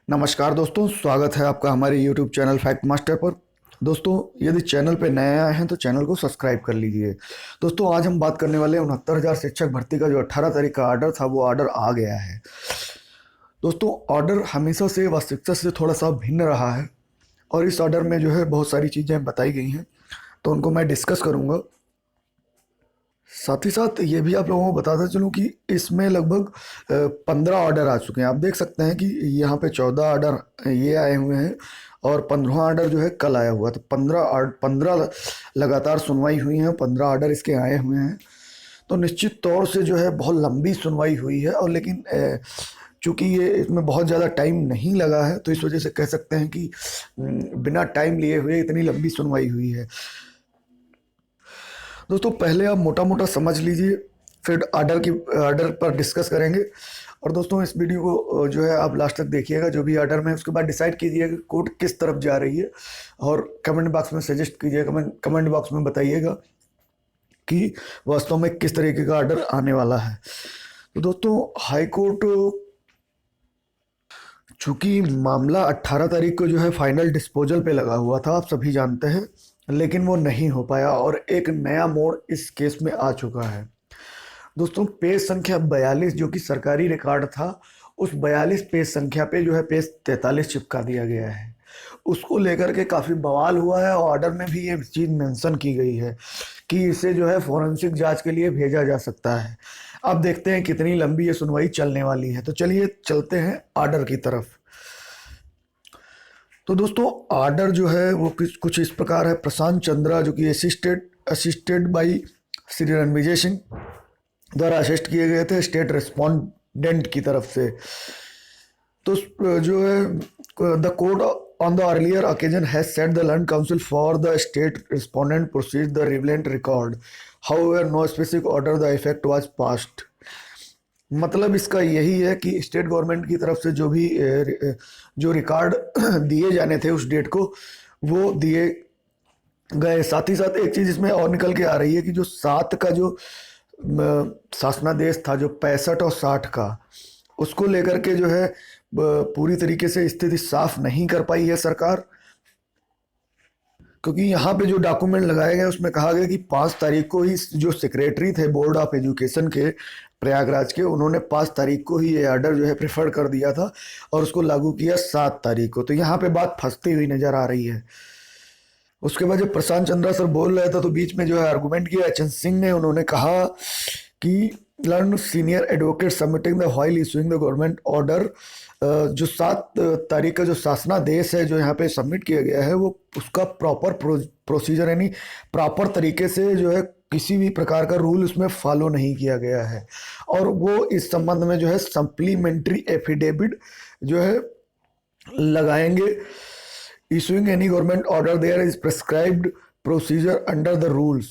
नमस्कार दोस्तों, स्वागत है आपका हमारे YouTube चैनल फैक्ट मास्टर पर। दोस्तों, यदि चैनल पे नए आए हैं तो चैनल को सब्सक्राइब कर लीजिए। दोस्तों, आज हम बात करने वाले हैं 69,000 शिक्षक भर्ती का जो 18 तारीख का ऑर्डर था, वो ऑर्डर आ गया है। दोस्तों, ऑर्डर हमेशा से वास्तविकता से थोड़ा सा भिन्न रहा है और इस ऑर्डर में जो है बहुत सारी चीज़ें बताई गई हैं, तो उनको मैं डिस्कस करूँगा। साथ ही साथ ये भी आप लोगों को बताता चलूँ कि इसमें लगभग 15 ऑर्डर आ चुके हैं। आप देख सकते हैं कि यहाँ पे 14 ऑर्डर ये आए हुए हैं और 15वां ऑर्डर जो है कल आया हुआ। तो 15 लगातार सुनवाई हुई है, 15 ऑर्डर इसके आए हुए हैं। तो निश्चित तौर से जो है बहुत लंबी सुनवाई हुई है, और लेकिन चूँकि ये इसमें बहुत ज़्यादा टाइम नहीं लगा है, तो इस वजह से कह सकते हैं कि बिना टाइम लिए हुए इतनी लंबी सुनवाई हुई है। दोस्तों, पहले आप मोटा मोटा समझ लीजिए, फिर ऑर्डर पर डिस्कस करेंगे। और दोस्तों, इस वीडियो को जो है आप लास्ट तक देखिएगा, जो भी ऑर्डर में, उसके बाद डिसाइड कीजिएगा कोर्ट किस तरफ जा रही है, और कमेंट बॉक्स में सजेस्ट कीजिएगा, कमेंट बॉक्स में बताइएगा कि वास्तव में किस तरीके का ऑर्डर आने वाला है। तो दोस्तों, हाई कोर्ट, चूँकि मामला 18 तारीख को जो है फाइनल डिस्पोजल पे लगा हुआ था, आप सभी जानते हैं, लेकिन वो नहीं हो पाया और एक नया मोड़ इस केस में आ चुका है। दोस्तों, पेज संख्या 42 जो कि सरकारी रिकॉर्ड था, उस 42 पेज संख्या पे जो है पेज 43 चिपका दिया गया है। उसको लेकर के काफ़ी बवाल हुआ है और ऑर्डर में भी ये चीज़ मेंशन की गई है कि इसे जो है फोरेंसिक जांच के लिए भेजा जा सकता है। अब देखते हैं कितनी लंबी ये सुनवाई चलने वाली है। तो चलिए चलते हैं ऑर्डर की तरफ। तो दोस्तों, ऑर्डर जो है वो कुछ इस प्रकार है। प्रशांत चंद्रा, जो कि असिस्टेड बाई श्री रणविजय सिंह द्वारा असिस्ट किए गए थे स्टेट रिस्पोंडेंट की तरफ से। तो जो है, the court on the earlier occasion has set the learned counsel for the state respondent proceed the relevant record, however no specific order the effect was passed. मतलब इसका यही है कि स्टेट गवर्नमेंट की तरफ से जो रिकॉर्ड दिए जाने थे उस डेट को, वो दिए गए। साथ ही साथ एक चीज़ इसमें और निकल के आ रही है कि जो 7 का जो शासनादेश था, जो 65 और 60 का, उसको लेकर के जो है पूरी तरीके से स्थिति साफ नहीं कर पाई है सरकार। क्योंकि यहाँ पे जो डॉक्यूमेंट लगाए गए उसमें कहा गया कि 5 तारीख को ही जो सेक्रेटरी थे बोर्ड ऑफ एजुकेशन के प्रयागराज के, उन्होंने 5 तारीख को ही ये ऑर्डर जो है प्रेफर कर दिया था और उसको लागू किया 7 तारीख को। तो यहाँ पे बात फंसती हुई नजर आ रही है। उसके बाद जब प्रशांत चंद्रा सर बोल रहे थे तो बीच में जो है आर्गूमेंट किया एच एन सिंह ने। उन्होंने कहा कि learn senior advocate submitting the while issuing the government order, जो 7 तारीख का जो शासनादेश है जो यहाँ पे सबमिट किया गया है, वो उसका प्रॉपर प्रोसीजर, यानी प्रॉपर तरीके से जो है किसी भी प्रकार का रूल उसमें फॉलो नहीं किया गया है। और वो इस संबंध में जो है सप्लीमेंट्री एफिडेविट जो है लगाएंगे। Issuing any government order there is prescribed procedure under the rules.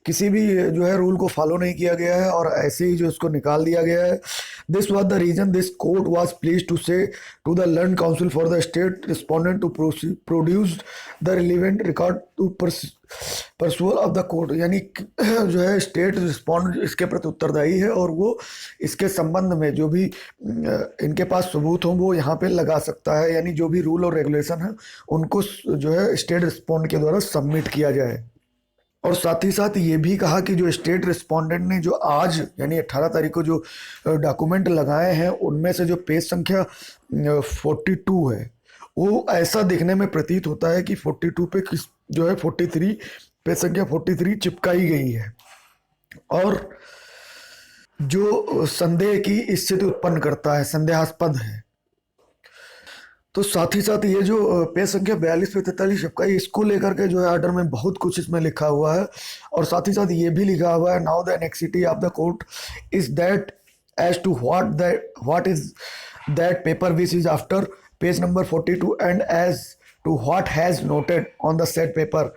किसी भी जो है रूल को फॉलो नहीं किया गया है और ऐसे ही जो इसको निकाल दिया गया है। This was the reason this court was pleased to say to the learned counsel for the state respondent to produce the relevant record to perusal of the court. यानी जो है स्टेट रिस्पोंडेंट इसके प्रति उत्तरदायी है और वो इसके संबंध में जो भी इनके पास सबूत हो वो यहाँ पे लगा सकता है। यानी जो भी रूल और रेगुलेशन है उनको जो है स्टेट रिस्पोंडेंट के द्वारा सबमिट किया जाए। और साथ ही साथ ये भी कहा कि जो स्टेट रिस्पोंडेंट ने जो आज यानी 18 तारीख को जो डॉक्यूमेंट लगाए हैं, उनमें से जो पेज संख्या 42 है, वो ऐसा दिखने में प्रतीत होता है कि 42 पे किस जो है 43 पेज संख्या 43 चिपकाई गई है, और जो संदेह की स्थिति उत्पन्न करता है, संदेहास्पद है। तो साथ ही साथ ये जो पेज संख्या 42 पे 43 चिपकाई, इसको लेकर के जो है ऑर्डर में बहुत कुछ इसमें लिखा हुआ है। और साथ ही साथ ये भी लिखा हुआ है, now the anxiety of the court is that as to what is that paper which is after page number 42 and as to what has noted on the said paper.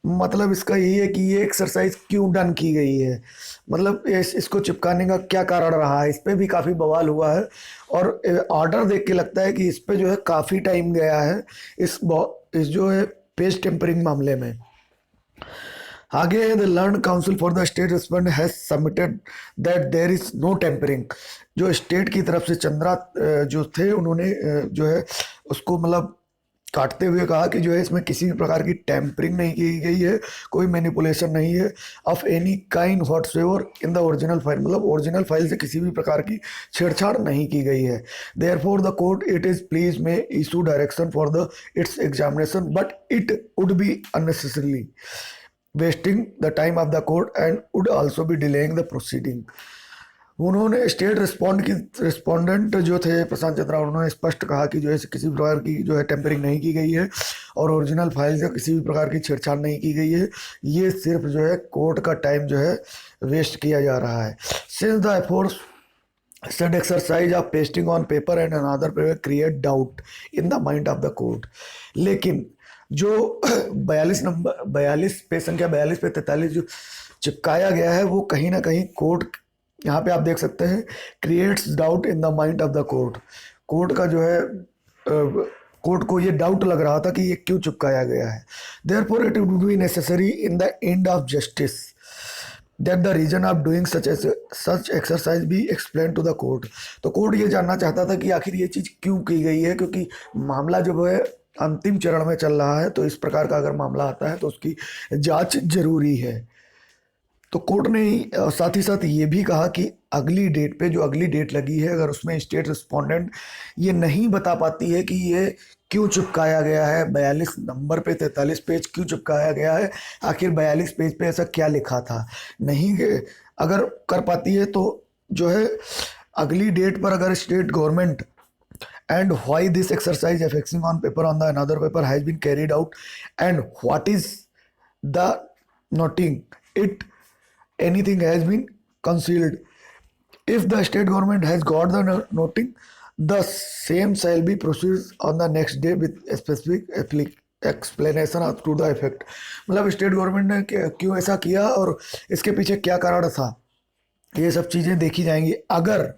मतलब इसका यही है कि ये एक्सरसाइज क्यों डन की गई है, मतलब इसको चिपकाने का क्या कारण रहा है। इस पर भी काफ़ी बवाल हुआ है और ऑर्डर देख के लगता है कि इस पे जो है काफ़ी टाइम गया है इस जो है पेज टेम्परिंग मामले में। आगे the learned counsel for the state respond has submitted that there is no tampering. जो स्टेट की तरफ से चंद्रा जो थे, उन्होंने जो है उसको मतलब काटते हुए कहा कि जो है इसमें किसी भी प्रकार की टैंपरिंग नहीं की गई है, कोई मैनिपुलेशन नहीं है of any kind whatsoever in the original file, मतलब ओरिजिनल फाइल से किसी भी प्रकार की छेड़छाड़ नहीं की गई है। Therefore the court it is pleased में issue direction for the its examination but it would be unnecessarily wasting the time of the court and would also be delaying the proceeding. उन्होंने स्टेट रिस्पोंडेंट जो थे प्रशांत चंद्रा, उन्होंने स्पष्ट कहा कि जो है किसी प्रकार की जो है टेम्परिंग नहीं की गई है और ओरिजिनल फाइल से किसी भी प्रकार की छेड़छाड़ नहीं की गई है। ये सिर्फ जो है कोर्ट का टाइम जो है वेस्ट किया जा रहा है। Since the afore said exercise of pasting on paper and another paper create doubt in the mind of the court। लेकिन जो 42 पे संख्या 42 पे 43 जो चिपकाया गया है वो कहीं ना कहीं कोर्ट, यहाँ पे आप देख सकते हैं, creates doubt in the mind of the court. Court का जो है कोर्ट को ये डाउट लग रहा था कि ये क्यों चिपकाया गया है। Therefore it would be necessary in the end of justice that the reason of doing such exercise be explain to the court. तो कोर्ट ये जानना चाहता था कि आखिर ये चीज़ क्यों की गई है, क्योंकि मामला जो है अंतिम चरण में चल रहा है, तो इस प्रकार का अगर मामला आता है तो उसकी जांच जरूरी है। तो कोर्ट ने साथ ही साथ ये भी कहा कि अगली डेट पे, जो अगली डेट लगी है, अगर उसमें स्टेट रिस्पोंडेंट ये नहीं बता पाती है कि ये क्यों चिपकाया गया है, 42 नंबर पे 43 पेज क्यों चिपकाया गया है, आखिर 42 पेज पे ऐसा क्या लिखा था, नहीं अगर कर पाती है तो जो है अगली डेट पर अगर state government and why this exercise affixing on paper on the another paper has been carried out and what is the noting it, anything has been concealed, if the state government has got the noting the same shall be proceeded on the next day with a specific explanation to the effect। मतलब state government ने क्यों ऐसा किया और इसके पीछे क्या कारण था, ये सब चीज़ें देखी जाएंगी। अगर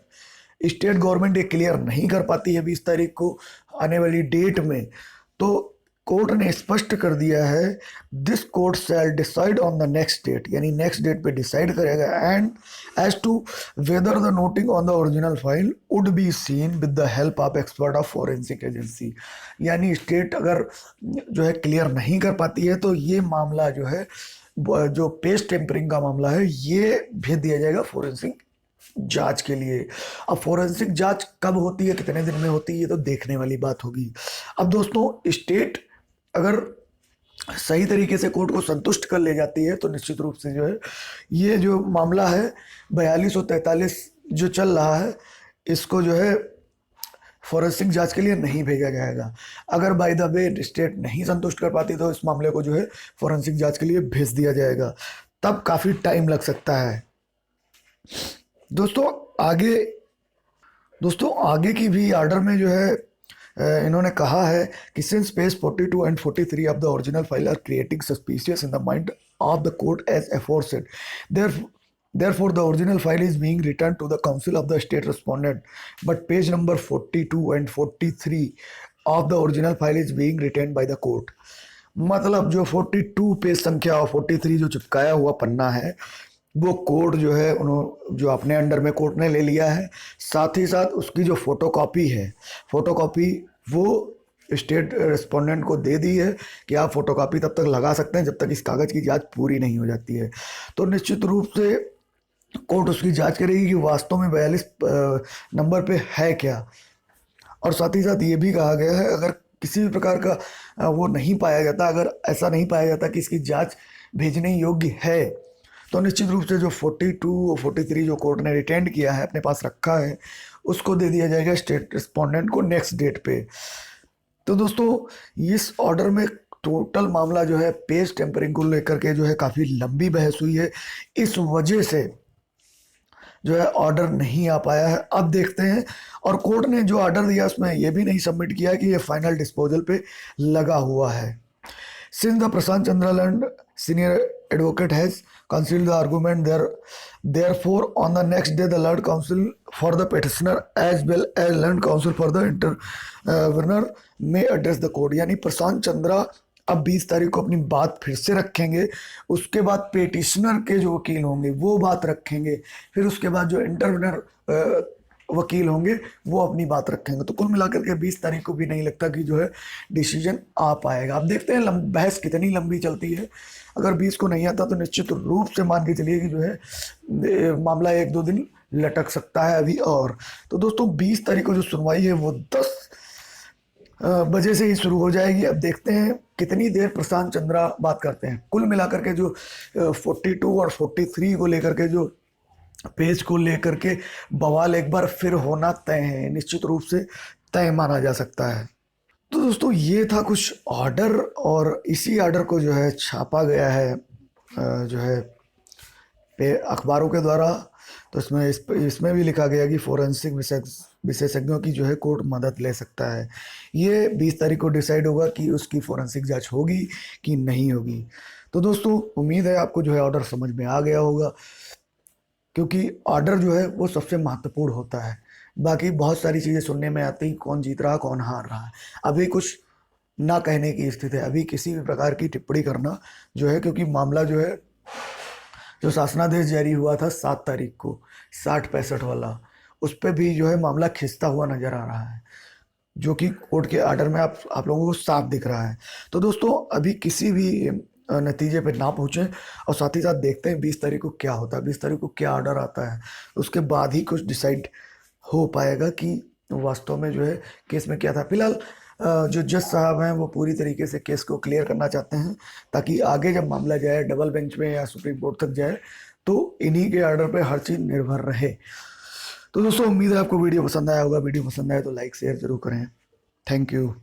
स्टेट गवर्नमेंट ये क्लियर नहीं कर पाती है 20 तारीख को आने वाली डेट में, तो कोर्ट ने स्पष्ट कर दिया है this court shall decide on the next date, यानी नेक्स्ट डेट पे डिसाइड करेगा and as to whether the noting on the original file would be seen with the help of expert of forensic agency. यानी state अगर जो है clear नहीं कर पाती है तो ये मामला जो है, जो पेज टेम्परिंग का मामला है, ये भेज दिया जाएगा फॉरेंसिक जांच के लिए। अब फॉरेंसिक जांच कब होती है, कितने दिन में होती है, ये तो देखने वाली बात होगी। अब दोस्तों स्टेट अगर सही तरीके से कोर्ट को संतुष्ट कर ले जाती है तो निश्चित रूप से जो है ये जो मामला है 42 और 43 जो चल रहा है, इसको जो है फॉरेंसिक जांच के लिए नहीं भेजा जाएगा। अगर बाय द वे स्टेट नहीं संतुष्ट कर पाती तो इस मामले को जो है फॉरेंसिक जांच के लिए भेज दिया जाएगा, तब काफ़ी टाइम लग सकता है। दोस्तों आगे की भी ऑर्डर में जो है इन्होंने कहा है कि since page 42 and 43 of the original file are creating suspicious in the mind of the court as aforesaid, therefore the original file is being returned to the counsel of the state respondent, but page number 42 and 43 of the original file is being retained by the court। मतलब जो 42 page संख्या और 43 जो चिपकाया हुआ पन्ना है वो court जो है उन्होंने जो अपने अंडर में कोर्ट ने ले लिया है, साथ ही साथ उसकी जो फोटोकॉपी है, फोटोकॉपी वो स्टेट रिस्पोंडेंट को दे दी है कि आप फोटोकॉपी तब तक लगा सकते हैं जब तक इस कागज़ की जांच पूरी नहीं हो जाती है। तो निश्चित रूप से कोर्ट उसकी जांच करेगी कि वास्तव में 42 नंबर पे है क्या। और साथ ही साथ ये भी कहा गया है अगर किसी भी प्रकार का वो नहीं पाया जाता, अगर ऐसा नहीं पाया जाता कि इसकी जांच भेजने योग्य है, तो निश्चित रूप से जो 42 और 43 जो कोर्ट ने रिटेंड किया है, अपने पास रखा है, उसको दे दिया जाएगा स्टेट रिस्पोंडेंट को नेक्स्ट डेट पे। तो दोस्तों इस ऑर्डर में टोटल मामला जो है पेज टेम्परिंग को लेकर के जो है काफ़ी लंबी बहस हुई है, इस वजह से जो है ऑर्डर नहीं आ पाया है। अब देखते हैं, और कोर्ट ने जो ऑर्डर दिया उसमें ये भी नहीं सबमिट किया है कि ये फाइनल डिस्पोजल पे लगा हुआ है। Since the Prashant Chandra land senior advocate has concealed the argument therefore on the next day the learned counsel for the petitioner as well as learned counsel for the intervener may address the court। यानी प्रशांत चंद्रा अब 20 तारीख को अपनी बात फिर से रखेंगे, उसके बाद पेटिशनर के जो वकील होंगे वो बात रखेंगे, फिर उसके बाद जो इंटरवेनर वकील होंगे वो अपनी बात रखेंगे। तो कुल मिलाकर के 20 तारीख को भी नहीं लगता कि जो है डिसीजन आ पाएगा। अब देखते हैं बहस कितनी लंबी चलती है। अगर 20 को नहीं आता तो निश्चित रूप से मान के चलिए कि जो है मामला 1-2 दिन लटक सकता है अभी और। तो दोस्तों 20 तारीख को जो सुनवाई है वो 10 बजे से ही शुरू हो जाएगी। अब देखते हैं कितनी देर प्रशांत चंद्रा बात करते हैं। कुल मिलाकर के जो 42 और 43 को लेकर के जो पेज को लेकर के बवाल एक बार फिर होना तय है, निश्चित रूप से तय माना जा सकता है। तो दोस्तों ये था कुछ ऑर्डर, और इसी ऑर्डर को जो है छापा गया है जो है अखबारों के द्वारा। तो इसमें भी लिखा गया कि फोरेंसिक विशेषज्ञों की जो है कोर्ट मदद ले सकता है। ये 20 तारीख को डिसाइड होगा कि उसकी फोरेंसिक जांच होगी कि नहीं होगी। तो दोस्तों उम्मीद है आपको जो है ऑर्डर समझ में आ गया होगा, क्योंकि ऑर्डर जो है वो सबसे महत्वपूर्ण होता है। बाकी बहुत सारी चीज़ें सुनने में आती, कौन जीत रहा कौन हार रहा है, अभी कुछ ना कहने की स्थिति है। अभी किसी भी प्रकार की टिप्पणी करना जो है, क्योंकि मामला जो है जो शासनादेश जारी हुआ था 7 तारीख को 60-65 वाला, उस पर भी जो है मामला खिंचता हुआ नजर आ रहा है, जो कि कोर्ट के ऑर्डर में आप लोगों को साफ दिख रहा है। तो दोस्तों अभी किसी भी नतीजे पे ना पहुँचे, और साथ ही साथ देखते हैं 20 तारीख को क्या होता है, 20 तारीख को क्या ऑर्डर आता है, उसके बाद ही कुछ डिसाइड हो पाएगा कि वास्तव में जो है केस में क्या था। फिलहाल जो जज साहब हैं वो पूरी तरीके से केस को क्लियर करना चाहते हैं, ताकि आगे जब मामला जाए डबल बेंच में या सुप्रीम कोर्ट तक जाए तो इन्हीं के ऑर्डर पे हर चीज़ निर्भर रहे। तो दोस्तों उम्मीद है आपको वीडियो पसंद आया होगा। वीडियो पसंद आए तो लाइक शेयर जरूर करें। Thank you.